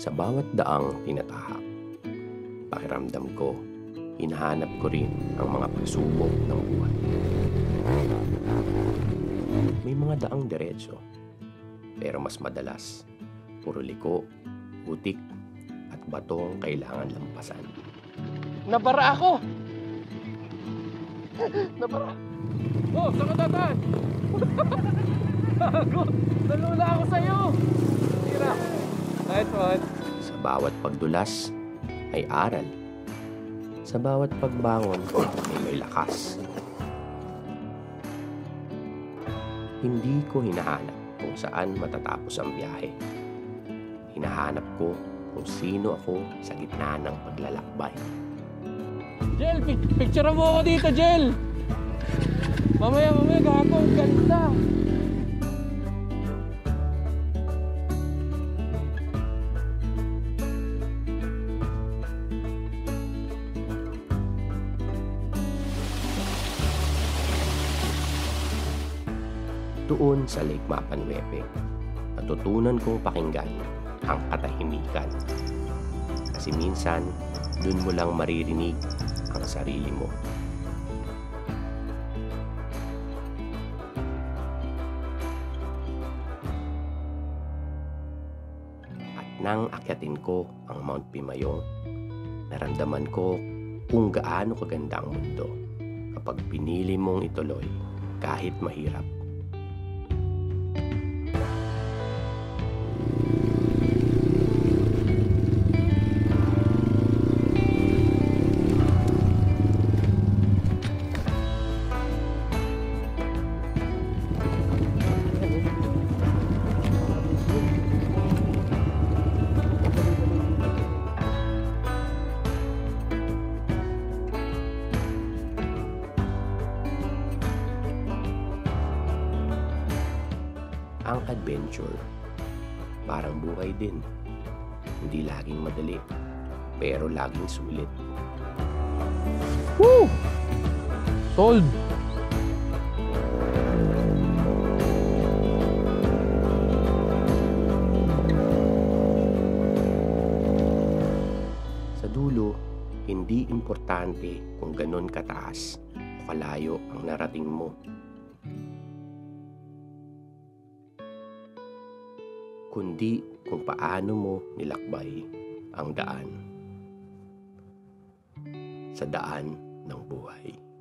Sa bawat daang tinatahak, pakiramdam ko, hinahanap ko rin ang mga pagsubok ng buhay. May mga daang diretso, pero mas madalas, puro liko, putik, at batong kailangan lampasan. Nabara ako! Nabara! Oh, saan ka dadaan? Gago! Nalula ako sa'yo! Tira! Nice one! Sa bawat pagdulas, ay aral. Sa bawat pagbangon, ay may lakas. Hindi ko hinahanap kung saan matatapos ang biyahe. Hinahanap ko kung sino ako sa gitna ng paglalakbay. Jel, picture mo ako dito, Jel! Mamaya, gago, ang ganda! Doon sa Lake Mapanwepe, natutunan kong pakinggan ang katahimikan. Kasi minsan, dun mo lang maririnig ang sarili mo. At nang akyatin ko ang Mount Pimayong, naramdaman ko kung gaano kaganda ang mundo kapag pinili mong ituloy kahit mahirap. Ang adventure, parang buhay din. Hindi laging madali, pero laging sulit. Woo! Sold! Sa dulo, hindi importante kung ganon kataas o kalayo ang narating mo. Kundi kung paano mo nilakbay ang daan. Sa daan ng buhay.